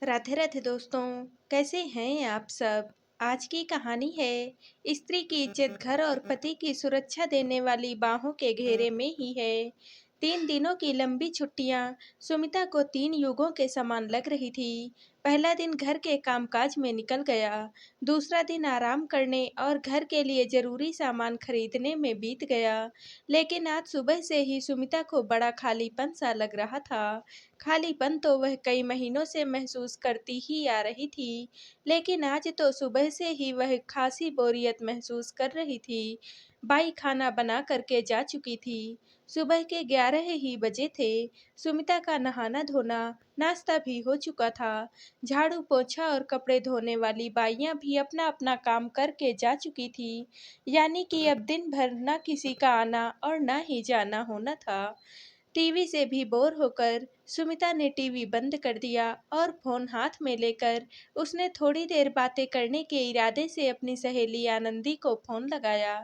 राधे राधे दोस्तों। कैसे हैं आप सब। आज की कहानी है स्त्री की इज्जत घर और पति की सुरक्षा देने वाली बाहों के घेरे में ही है। 3 दिनों की लंबी छुट्टियां सुमिता को 3 युगों के समान लग रही थी। पहला दिन घर के कामकाज में निकल गया। दूसरा दिन आराम करने और घर के लिए जरूरी सामान खरीदने में बीत गया। लेकिन आज सुबह से ही सुमिता को बड़ा खालीपन सा लग रहा था। खालीपन तो वह कई महीनों से महसूस करती ही आ रही थी, लेकिन आज तो सुबह से ही वह खासी बोरियत महसूस कर रही थी। बाई खाना बना करके जा चुकी थी। सुबह के 11 ही बजे थे। सुमिता का नहाना धोना, नाश्ता भी हो चुका था। झाड़ू पोछा और कपड़े धोने वाली बाइयां भी अपना अपना काम करके जा चुकी थी। यानी कि अब दिन भर न किसी का आना और न ही जाना होना था। टीवी से भी बोर होकर सुमिता ने टीवी बंद कर दिया और फोन हाथ में लेकर उसने थोड़ी देर बातें करने के इरादे से अपनी सहेली आनंदी को फोन लगाया।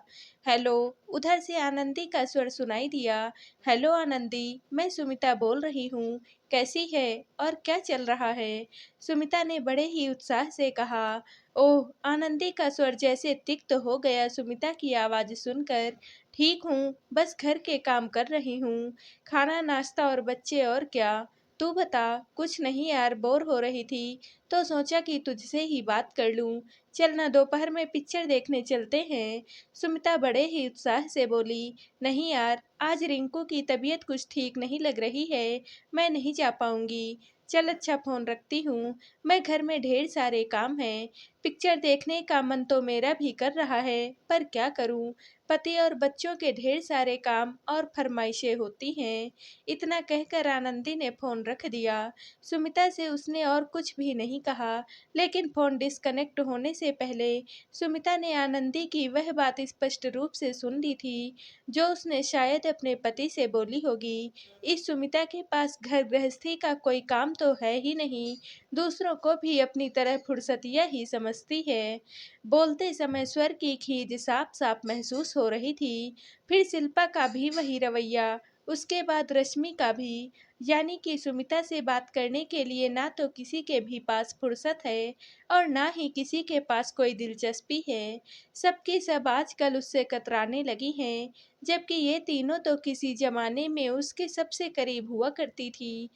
हेलो। उधर से आनंदी का स्वर सुनाई दिया। हेलो आनंदी, मैं सुमिता बोल रही हूँ। कैसी है और क्या चल रहा है। सुमिता ने बड़े ही उत्साह से कहा। ओह, आनंदी का स्वर जैसे तिक्त हो गया सुमिता की आवाज़ सुनकर। ठीक हूँ, बस घर के काम कर रही हूँ। खाना नाश्ता और बच्चे और क्या। तू बता। कुछ नहीं यार, बोर हो रही थी तो सोचा कि तुझसे ही बात कर लूं। चल ना, दोपहर में पिक्चर देखने चलते हैं। सुमिता बड़े ही उत्साह से बोली। नहीं यार, आज रिंकू की तबीयत कुछ ठीक नहीं लग रही है। मैं नहीं जा पाऊंगी। चल अच्छा, फोन रखती हूँ। मैं घर में ढेर सारे काम हैं। पिक्चर देखने का मन तो मेरा भी कर रहा है, पर क्या करूँ। पति और बच्चों के ढेर सारे काम और फरमाइशें होती हैं। इतना कहकर आनंदी ने फोन रख दिया। सुमिता से उसने और कुछ भी नहीं कहा, लेकिन फोन डिस्कनेक्ट होने से पहले सुमिता ने आनंदी की वह बात स्पष्ट रूप से सुन ली थी, जो उसने शायद अपने पति से बोली होगी। इस सुमिता के पास घर गृहस्थी का कोई काम तो है ही नहीं, दूसरों को भी अपनी तरह फुर्सतिया ही समझती है। बोलते समय स्वर की खींच साफ साफ महसूस हो रही थी। फिर शिल्पा का भी वही रवैया, उसके बाद रश्मि का भी। यानी कि सुमिता से बात करने के लिए ना तो किसी के भी पास फुर्सत है और ना ही किसी के पास कोई दिलचस्पी है। सबकी सब आजकल उससे कतराने लगी हैं, जबकि ये तीनों तो किसी जमाने में उसके सबसे करीब हुआ करती थी।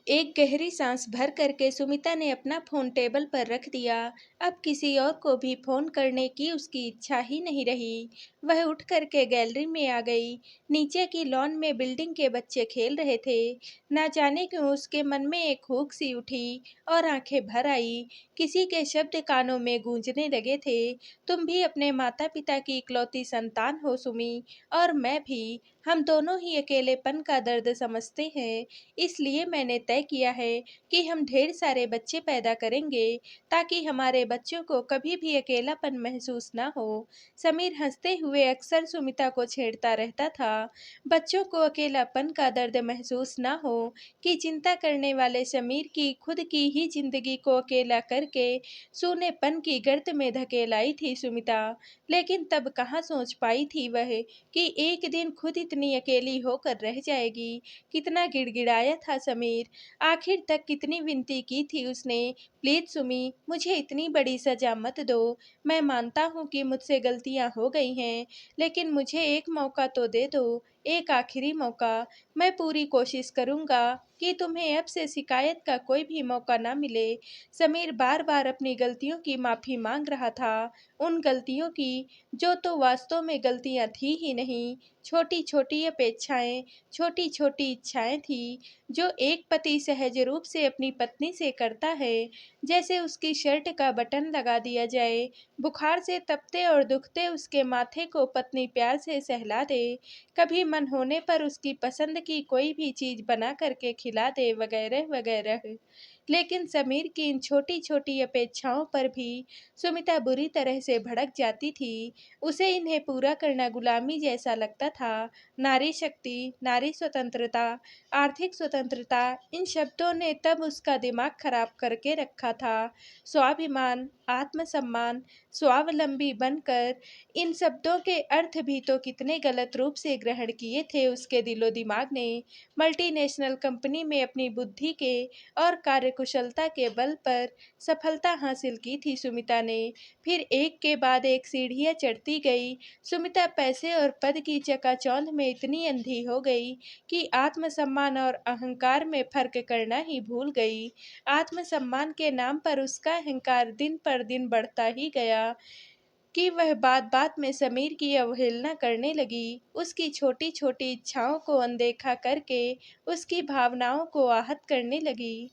एक गहरी सांस भर करके सुमिता ने अपना फोन टेबल पर रख दिया। अब किसी और को भी फोन करने की उसकी इच्छा ही नहीं रही। वह उठ करके गैलरी में आ गई। नीचे की लॉन में बिल्डिंग के बच्चे खेल रहे थे। ना जाने क्यों उसके मन में एक हुक सी उठी और आंखें भर आई। किसी के शब्द कानों में गूंजने लगे थे। तुम भी अपने माता पिता की इकलौती संतान हो सुमी, और मैं भी। हम दोनों ही अकेलेपन का दर्द समझते हैं। इसलिए मैंने तय किया है कि हम ढेर सारे बच्चे पैदा करेंगे, ताकि हमारे बच्चों को कभी भी अकेलापन महसूस ना हो। समीर हंसते हुए अक्सर सुमिता को छेड़ता रहता था। बच्चों को अकेलापन का दर्द महसूस ना हो, कि चिंता करने वाले समीर की खुद की ही जिंदगी को अकेला करके सूनेपन की गर्त में धकेलाई थी सुमिता। लेकिन तब कहाँ सोच पाई थी वह कि एक दिन खुद इतनी अकेली होकर रह जाएगी। कितना गिड़गिड़ाया था समीर। आखिर तक कितनी विनती की थी उसने। प्लीज सुमी, मुझे इतनी बड़ी सजा मत दो। मैं मानता हूँ कि मुझसे गलतियाँ हो गई हैं, लेकिन मुझे एक मौका तो दे दो, एक आखिरी मौका। मैं पूरी कोशिश करूँगा कि तुम्हें अब से शिकायत का कोई भी मौका ना मिले। समीर बार बार अपनी गलतियों की माफ़ी मांग रहा था। उन गलतियों की जो तो वास्तव में गलतियाँ थी ही नहीं। छोटी छोटी अपेक्षाएं, छोटी छोटी इच्छाएं थी, जो एक पति सहज रूप से अपनी पत्नी से करता है। जैसे उसकी शर्ट का बटन लगा दिया जाए, बुखार से तपते और दुखते उसके माथे को पत्नी प्यार से सहला दे। कभी मन होने पर उसकी पसंद की कोई भी चीज बना करके खिला दे, वगैरह वगैरह। लेकिन समीर की इन छोटी छोटी अपेक्षाओं पर भी सुमिता बुरी तरह से भड़क जाती थी। उसे इन्हें पूरा करना गुलामी जैसा लगता था। नारी शक्ति, नारी स्वतंत्रता, आर्थिक स्वतंत्रता, इन शब्दों ने तब उसका दिमाग खराब करके रखा था। स्वाभिमान, आत्मसम्मान, स्वावलंबी बनकर, इन शब्दों के अर्थ भी तो कितने गलत रूप से ग्रहण किए थे उसके दिलो दिमाग ने। मल्टीनेशनल कंपनी में अपनी बुद्धि के और कार्यकुशलता के बल पर सफलता हासिल की थी सुमिता ने। फिर एक के बाद एक सीढ़ियां चढ़ती गई। सुमिता पैसे और पद की चकाचौंध में इतनी अंधी हो गई कि आत्मसम्मान और अहंकार में फर्क करना ही भूल गई। आत्मसम्मान के नाम पर उसका अहंकार दिन पर दिन बढ़ता ही गया कि वह बात बात में समीर की अवहेलना करने लगी। उसकी छोटी छोटी इच्छाओं को अनदेखा करके उसकी भावनाओं को आहत करने लगी।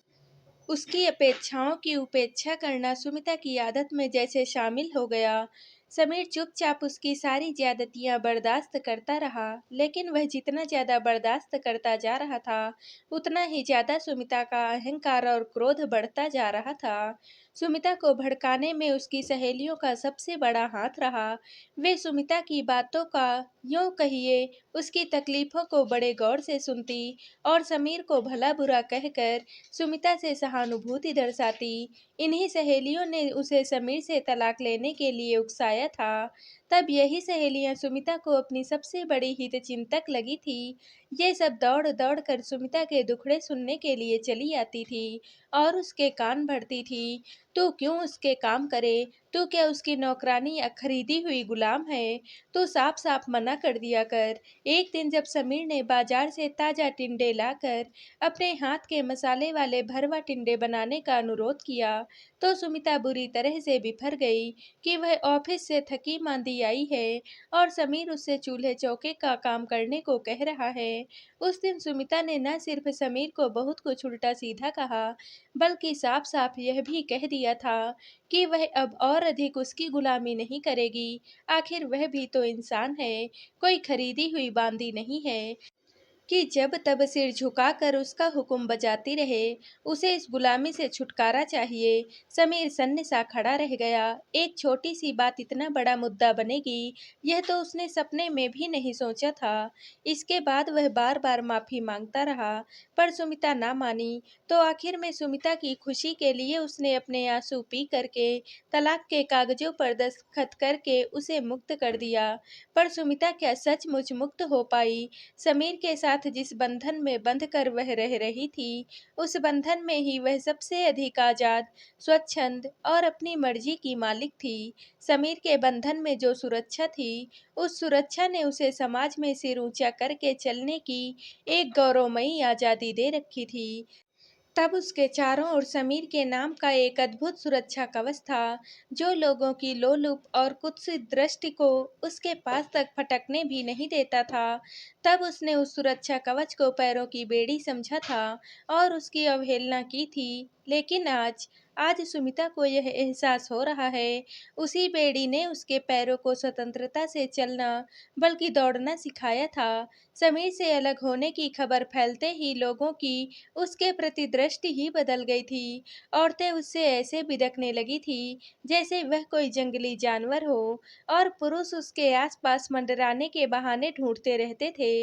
उसकी अपेक्षाओं की उपेक्षा करना सुमिता की आदत में जैसे शामिल हो गया। समीर चुपचाप उसकी सारी ज्यादतियां बर्दाश्त करता रहा, लेकिन वह जितना ज्यादा बर्दाश्त करता जा रहा था, उतना ही ज्यादा सुमिता का अहंकार और क्रोध बढ़ता जा रहा था। सुमिता को भड़काने में उसकी सहेलियों का सबसे बड़ा हाथ रहा। वे सुमिता की बातों का, यूं कहिए उसकी तकलीफों को बड़े गौर से सुनती और समीर को भला बुरा कहकर सुमिता से सहानुभूति दर्शाती। इन्हीं सहेलियों ने उसे समीर से तलाक लेने के लिए उकसाया था। तब यही सहेलियां सुमिता को अपनी सबसे बड़ी हितचिंतक लगी थी। ये सब दौड़ दौड़ कर सुमिता के दुखड़े सुनने के लिए चली आती थी और उसके कान भरती थी। तू क्यों उसके काम करे? तू क्या उसकी नौकरानी या खरीदी हुई गुलाम है? तू साफ साफ मना कर दिया कर। एक दिन जब समीर ने बाजार से ताजा टिंडे लाकर अपने हाथ के मसाले वाले भरवा टिंडे बनाने का अनुरोध किया, तो सुमिता बुरी तरह से बिफर गई कि वह ऑफिस से थकी मांदी आई है और समीर उससे चूल्हे चौके का काम करने को कह रहा है। उस दिन सुमिता ने न सिर्फ समीर को बहुत कुछ उल्टा सीधा कहा, बल्कि साफ साफ यह भी कह दिया था कि वह अब और अधिक उसकी गुलामी नहीं करेगी। आखिर वह भी तो इंसान है, कोई खरीदी हुई बांदी नहीं है कि जब तब सिर झुकाकर उसका हुक्म बजाती रहे। उसे इस गुलामी से छुटकारा चाहिए। समीर सन्न सा खड़ा रह गया। एक छोटी सी बात इतना बड़ा मुद्दा बनेगी, यह तो उसने सपने में भी नहीं सोचा था। इसके बाद वह बार बार माफी मांगता रहा, पर सुमिता ना मानी। तो आखिर में सुमिता की खुशी के लिए उसने अपने आंसू पी करके तलाक के कागजों पर दस्तखत करके उसे मुक्त कर दिया। पर सुमिता क्या सचमुच मुक्त हो पाई? समीर के साथ जिस बंधन में बंधकर वह रह रही थी, उस बंधन में ही वह सबसे अधिक आजाद, स्वच्छंद और अपनी मर्जी की मालिक थी। समीर के बंधन में जो सुरक्षा थी, उस सुरक्षा ने उसे समाज में सिर ऊंचा करके चलने की एक गौरवमयी आजादी दे रखी थी। तब उसके चारों ओर समीर के नाम का एक अद्भुत सुरक्षा कवच था, जो लोगों की लोलुप और कुत्सित दृष्टि को उसके पास तक फटकने भी नहीं देता था। तब उसने उस सुरक्षा कवच को पैरों की बेड़ी समझा था और उसकी अवहेलना की थी। लेकिन आज आज सुमिता को यह एहसास हो रहा है, उसी बेड़ी ने उसके पैरों को स्वतंत्रता से चलना, बल्कि दौड़ना सिखाया था। समीर से अलग होने की खबर फैलते ही लोगों की उसके प्रति दृष्टि ही बदल गई थी। औरतें उससे ऐसे बिदकने लगी थी जैसे वह कोई जंगली जानवर हो, और पुरुष उसके आसपास मंडराने के बहाने ढूंढते रहते थे।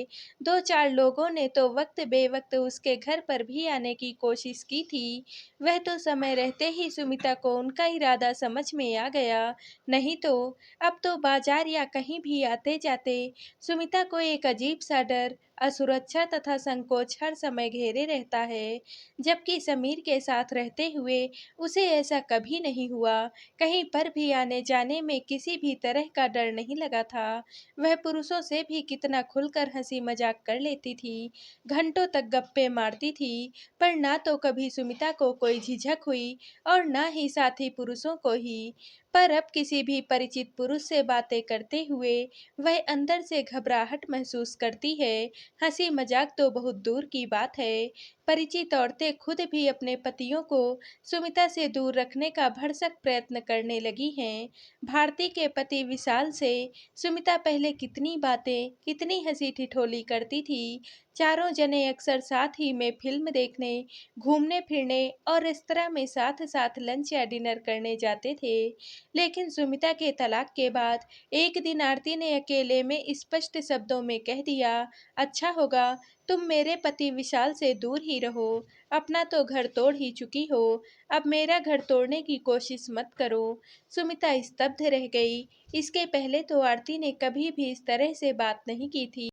दो चार लोगों ने तो वक्त बेवक्त उसके घर पर भी आने की कोशिश की थी। वह तो समय रहते ही सुमिता को उनका इरादा समझ में आ गया। नहीं तो अब तो बाजार या कहीं भी आते जाते सुमिता को एक अजीब सा डर, असुरक्षा तथा संकोच हर समय घेरे रहता है। जबकि समीर के साथ रहते हुए उसे ऐसा कभी नहीं हुआ। कहीं पर भी आने जाने में किसी भी तरह का डर नहीं लगा था। वह पुरुषों से भी कितना खुलकर हंसी मजाक कर लेती थी, घंटों तक गप्पे मारती थी, पर ना तो कभी सुमिता को कोई झिझक हुई और ना ही साथी पुरुषों को ही। पर अब किसी भी परिचित पुरुष से बातें करते हुए वह अंदर से घबराहट महसूस करती है। हंसी मजाक तो बहुत दूर की बात है, परिचित औरतें खुद भी अपने पतियों को सुमिता से दूर रखने का भरसक प्रयत्न करने लगी हैं। भारती के पति विशाल से सुमिता पहले कितनी बातें, कितनी हंसी ठिठोली करती थी। चारों जने अक्सर साथ ही में फिल्म देखने, घूमने फिरने और रेस्तरां में साथ साथ लंच या डिनर करने जाते थे। लेकिन सुमिता के तलाक के बाद एक दिन आरती ने अकेले में स्पष्ट शब्दों में कह दिया, अच्छा होगा तुम मेरे पति विशाल से दूर ही रहो। अपना तो घर तोड़ ही चुकी हो, अब मेरा घर तोड़ने की कोशिश मत करो। सुमिता स्तब्ध रह गई। इसके पहले तो आरती ने कभी भी इस तरह से बात नहीं की थी।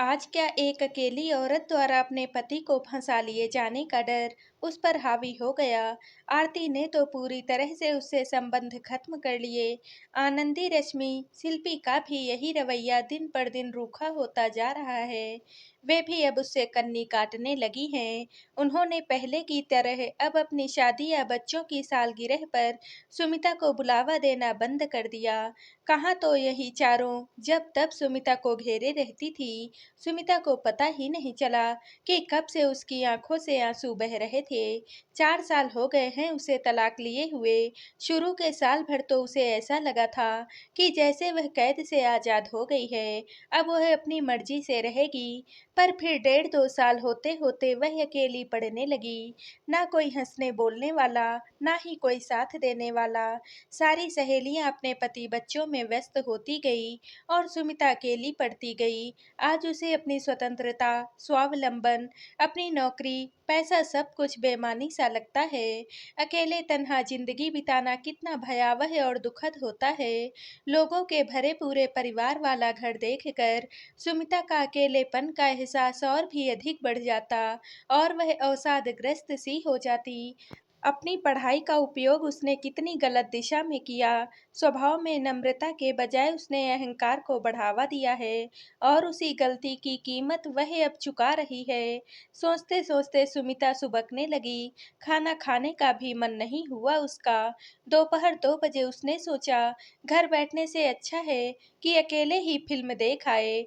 आज क्या एक अकेली औरत द्वारा अपने पति को फंसा लिए जाने का डर उस पर हावी हो गया। आरती ने तो पूरी तरह से उससे संबंध खत्म कर लिए। आनंदी, रश्मि, शिल्पी का भी यही रवैया दिन पर दिन रूखा होता जा रहा है। वे भी अब उससे कन्नी काटने लगी हैं। उन्होंने पहले की तरह अब अपनी शादी या बच्चों की सालगिरह पर सुमिता को बुलावा देना बंद कर दिया। कहाँ तो यही चारों जब तब सुमिता को घेरे रहती थी। सुमिता को पता ही नहीं चला कि कब से उसकी आंखों से आंसू बह रहे थे। 4 साल हो गए हैं उसे तलाक लिए हुए। शुरू के साल भर तो उसे ऐसा लगा था कि जैसे वह कैद से आजाद हो गई है, अब वह अपनी मर्जी से रहेगी। पर फिर 1.5-2 साल होते होते वह अकेली पड़ने लगी। ना कोई हंसने बोलने वाला, ना ही कोई साथ देने वाला। सारी सहेलियां अपने पति बच्चों में व्यस्त होती गई और सुमिता अकेली पड़ती गई। आज उसे अपनी स्वतंत्रता, स्वावलंबन, अपनी नौकरी, पैसा सब कुछ बेमानी सा लगता है। अकेले तन्हा जिंदगी बिताना कितना भयावह और दुखद होता है। लोगों के भरे पूरे परिवार वाला घर देखकर सुमिता का अकेलेपन का एहसास और भी अधिक बढ़ जाता और वह अवसादग्रस्त सी हो जाती। अपनी पढ़ाई का उपयोग उसने कितनी गलत दिशा में किया। स्वभाव में नम्रता के बजाय उसने अहंकार को बढ़ावा दिया है और उसी गलती की कीमत वह अब चुका रही है। सोचते सोचते सुमिता सुबकने लगी। खाना खाने का भी मन नहीं हुआ उसका। दोपहर 2 बजे उसने सोचा, घर बैठने से अच्छा है कि अकेले ही फिल्म देख आए।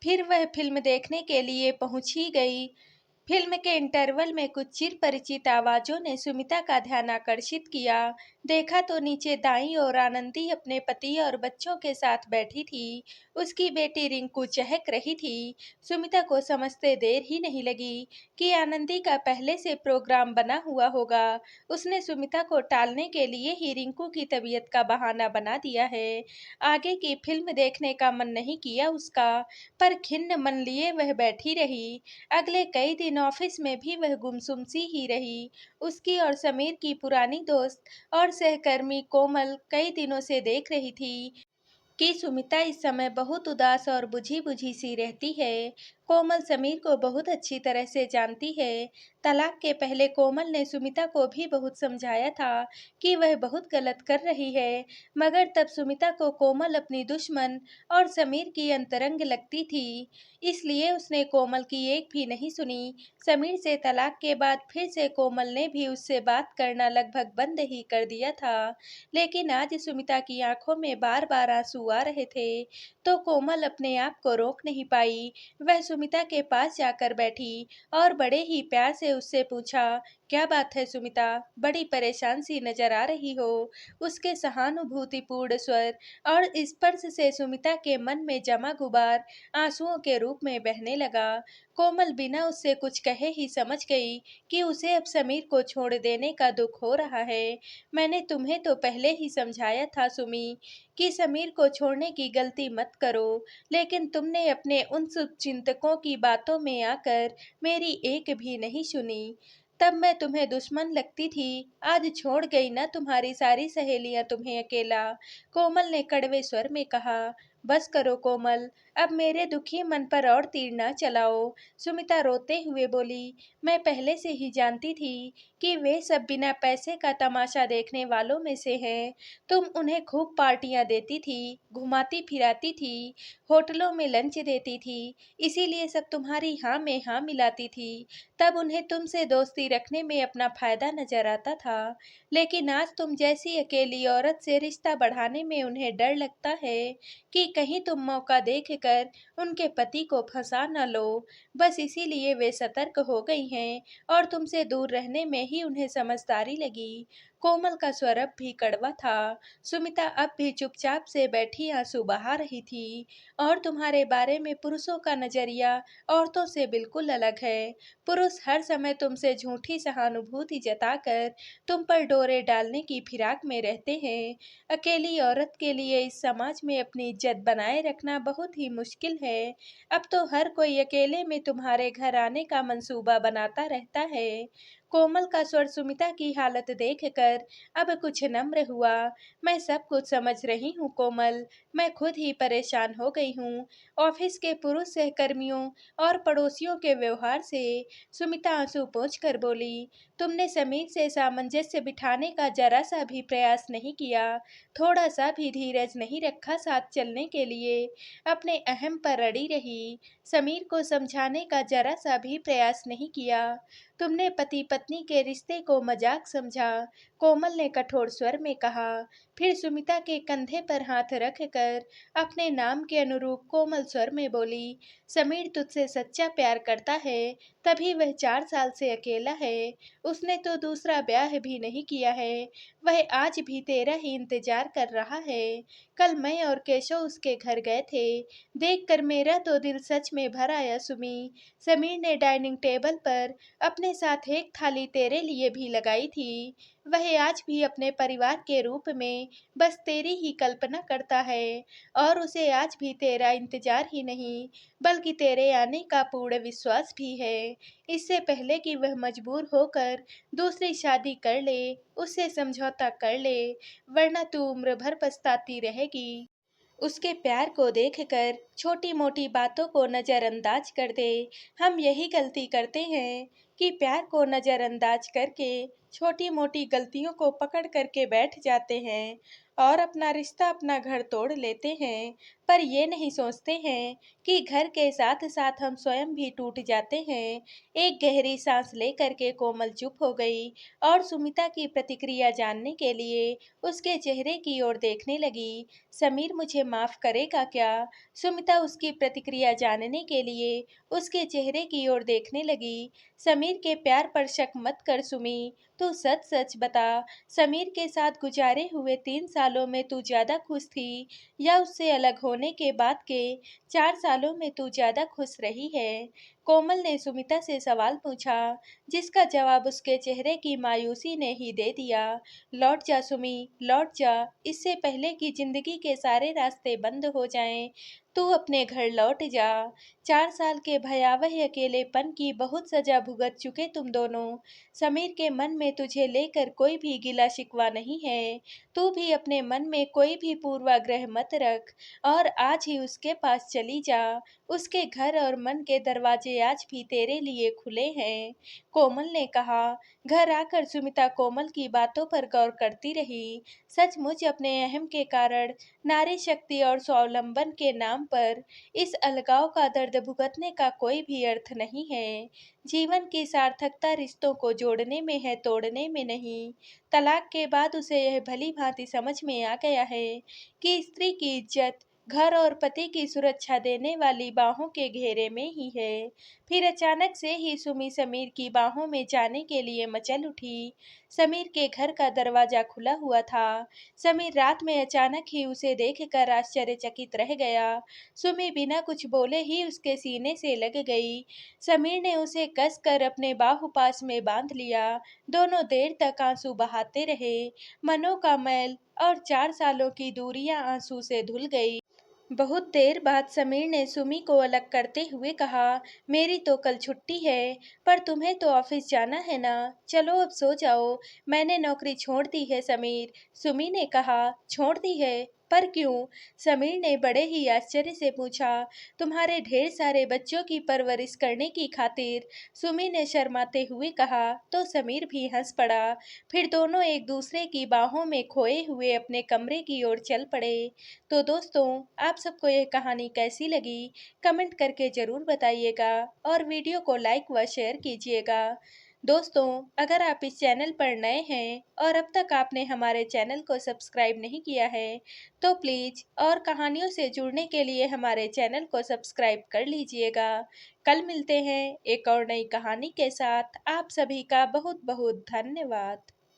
फिर वह फिल्म देखने के लिए पहुंच ही गई। फिल्म के इंटरवल में कुछ चिर परिचित आवाजों ने सुमिता का ध्यान आकर्षित किया। देखा तो नीचे दाईं ओर आनंदी अपने पति और बच्चों के साथ बैठी थी। उसकी बेटी रिंकू चहक रही थी। सुमिता को समझते देर ही नहीं लगी कि आनंदी का पहले से प्रोग्राम बना हुआ होगा। उसने सुमिता को टालने के लिए ही रिंकू की तबीयत का बहाना बना दिया है। आगे की फिल्म देखने का मन नहीं किया उसका, पर खिन्न मन लिए वह बैठी रही। अगले कई दिन ऑफिस में भी वह गुमसुम सी ही रही। उसकी और समीर की पुरानी दोस्त और सहकर्मी कोमल कई दिनों से देख रही थी कि सुमिता इस समय बहुत उदास और बुझी-बुझी सी रहती है। कोमल समीर को बहुत अच्छी तरह से जानती है। तलाक के पहले कोमल ने सुमिता को भी बहुत समझाया था कि वह बहुत गलत कर रही है, मगर तब सुमिता को कोमल अपनी दुश्मन और समीर की अंतरंग लगती थी। इसलिए उसने कोमल की एक भी नहीं सुनी। समीर से तलाक के बाद फिर से कोमल ने भी उससे बात करना लगभग बंद ही कर दिया था। लेकिन आज सुमिता की आंखों में बार-बार आंसू आ रहे थे, तो कोमल अपने आप को रोक नहीं पाई। वह सुमिता के पास जाकर बैठी और बड़े ही प्यार से उससे पूछा, क्या बात है सुमिता, बड़ी परेशान सी नजर आ रही हो। उसके सहानुभूतिपूर्ण स्वर और स्पर्श से सुमिता के मन में जमा गुबार आंसुओं के रूप में बहने लगा। कोमल बिना उससे कुछ कहे ही समझ गई कि उसे अब समीर को छोड़ देने का दुख हो रहा है। मैंने तुम्हें तो पहले ही समझाया था सुमी कि समीर को छोड़ने की गलती मत करो, लेकिन तुमने अपने उन शुभचिंतकों की बातों में आकर मेरी एक भी नहीं सुनी। तब मैं तुम्हें दुश्मन लगती थी, आज छोड़ गई ना तुम्हारी सारी सहेलियां तुम्हें अकेला। कोमल ने कड़वे स्वर में कहा। बस करो कोमल, अब मेरे दुखी मन पर और तीर न चलाओ। सुमिता रोते हुए बोली, मैं पहले से ही जानती थी कि वे सब बिना पैसे का तमाशा देखने वालों में से हैं। तुम उन्हें खूब पार्टियां देती थी, घुमाती फिराती थी, होटलों में लंच देती थी, इसीलिए सब तुम्हारी हाँ में हाँ मिलाती थी। तब उन्हें तुमसे दोस्ती रखने में अपना फायदा नजर आता था। लेकिन आज तुम जैसी अकेली औरत से रिश्ता बढ़ाने में उन्हें डर लगता है कि कहीं तुम मौका देखकर उनके पति को फंसा न लो। बस इसीलिए वे सतर्क हो गई हैं और तुमसे दूर रहने में ही उन्हें समझदारी लगी। कोमल का स्वर अब भी कड़वा था। सुमिता अब भी चुपचाप से बैठी आंसू बहा रही थी। और तुम्हारे बारे में पुरुषों का नजरिया औरतों से बिल्कुल अलग है। पुरुष हर समय तुमसे झूठी सहानुभूति जताकर तुम पर डोरे डालने की फिराक में रहते हैं। अकेली औरत के लिए इस समाज में अपनी इज्जत बनाए रखना बहुत ही मुश्किल है। अब तो हर कोई अकेले में तुम्हारे घर आने का मंसूबा बनाता रहता है। कोमल का स्वर सुमिता की हालत देखकर अब कुछ नम्र हुआ। मैं सब कुछ समझ रही हूँ कोमल, मैं खुद ही परेशान हो गई हूँ। ऑफिस के पुरुष सहकर्मियों और पड़ोसियों के व्यवहार से। सुमिता आंसू पोंछकर बोली, तुमने समीर से सामंजस्य बिठाने का जरा सा भी प्रयास नहीं किया, थोड़ा सा भी धीरज नहीं रखा साथ चलने के लिए, अपने अहम पर अड़ी रही, समीर को समझाने का जरा सा भी प्रयास नहीं किया। तुमने पति पत्नी के रिश्ते को मजाक समझा, कोमल ने कठोर स्वर में कहा। फिर सुमिता के कंधे पर हाथ रखकर अपने नाम के अनुरूप कोमल स्वर में बोली, समीर तुझसे सच्चा प्यार करता है, तभी वह 4 साल से अकेला है। उसने तो दूसरा ब्याह भी नहीं किया है। वह आज भी तेरा ही इंतजार कर रहा है। कल मैं और केशव उसके घर गए थे। देखकर मेरा तो दिल सच में भर आया सुमी। समीर ने डाइनिंग टेबल पर अपने साथ एक थाली तेरे लिए भी लगाई थी। वह आज भी अपने परिवार के रूप में बस तेरी ही कल्पना करता है और उसे आज भी तेरा इंतजार ही नहीं बल्कि तेरे आने का पूर्ण विश्वास भी है। इससे पहले कि वह मजबूर होकर दूसरी शादी कर ले, उससे समझौता कर ले, वरना तू उम्र भर पछताती रहेगी। उसके प्यार को देखकर छोटी मोटी बातों को नज़रअंदाज कर दे। हम यही गलती करते हैं कि प्यार को नज़रअंदाज करके छोटी मोटी गलतियों को पकड़ करके बैठ जाते हैं और अपना रिश्ता अपना घर तोड़ लेते हैं। पर ये नहीं सोचते हैं कि घर के साथ साथ हम स्वयं भी टूट जाते हैं। एक गहरी सांस लेकर के कोमल चुप हो गई और सुमिता की प्रतिक्रिया जानने के लिए उसके चेहरे की ओर देखने लगी। समीर मुझे माफ करेगा क्या? सुमिता उसकी प्रतिक्रिया जानने के लिए उसके चेहरे की ओर देखने लगी। समीर के प्यार पर शक मत कर सुमी, तू सच सच बता, समीर के साथ गुजारे हुए 3 सालों में तू ज्यादा खुश थी या उससे अलग होने के बाद के 4 सालों में तू ज्यादा खुश रही है? कोमल ने सुमिता से सवाल पूछा, जिसका जवाब उसके चेहरे की मायूसी ने ही दे दिया। लौट जा सुमी, लौट जा, इससे पहले कि जिंदगी के सारे रास्ते बंद हो जाएं। तू अपने घर लौट जा। 4 साल के भयावह अकेलेपन की बहुत सजा भुगत चुके तुम दोनों। समीर के मन में तुझे लेकर कोई भी गिला शिकवा नहीं है। तू भी अपने मन में कोई भी पूर्वाग्रह मत रख और आज ही उसके पास चली जा। उसके घर और मन के दरवाजे आज भी तेरे लिए खुले हैं। कोमल ने कहा। घर आकर सुमिता कोमल की बातों पर गौर करती रही। सचमुच अपने अहम के कारण नारी शक्ति और स्वावलंबन के नाम पर इस अलगाव का दर्द भुगतने का कोई भी अर्थ नहीं है। जीवन की सार्थकता रिश्तों को जोड़ने में है, तोड़ने में नहीं। तलाक के बाद उसे यह भली भांति समझ में आ गया है कि स्त्री की इज्जत घर और पति की सुरक्षा देने वाली बाहों के घेरे में ही है। फिर अचानक से ही सुमी समीर की बाहों में जाने के लिए मचल उठी। समीर के घर का दरवाजा खुला हुआ था। समीर रात में अचानक ही उसे देखकर आश्चर्यचकित रह गया। सुमी बिना कुछ बोले ही उसके सीने से लग गई। समीर ने उसे कसकर अपने बाहुपाश में बांध लिया। दोनों देर तक आंसू बहाते रहे। मनों का मैल और 4 सालों की दूरियां आंसू से धुल गई। बहुत देर बाद समीर ने सुमी को अलग करते हुए कहा, मेरी तो कल छुट्टी है, पर तुम्हें तो ऑफिस जाना है ना, चलो अब सो जाओ। मैंने नौकरी छोड़ दी है समीर। सुमी ने कहा, छोड़ दी है? पर क्यों? समीर ने बड़े ही आश्चर्य से पूछा। तुम्हारे ढेर सारे बच्चों की परवरिश करने की खातिर। सुमी ने शर्माते हुए कहा। तो समीर भी हंस पड़ा। फिर दोनों एक दूसरे की बाहों में खोए हुए अपने कमरे की ओर चल पड़े। तो दोस्तों, आप सबको यह कहानी कैसी लगी? कमेंट करके ज़रूर बताइएगा और वीडियो को लाइक व शेयर कीजिएगा। दोस्तों, अगर आप इस चैनल पर नए हैं और अब तक आपने हमारे चैनल को सब्सक्राइब नहीं किया है, तो प्लीज़ और कहानियों से जुड़ने के लिए हमारे चैनल को सब्सक्राइब कर लीजिएगा। कल मिलते हैं एक और नई कहानी के साथ। आप सभी का बहुत बहुत धन्यवाद।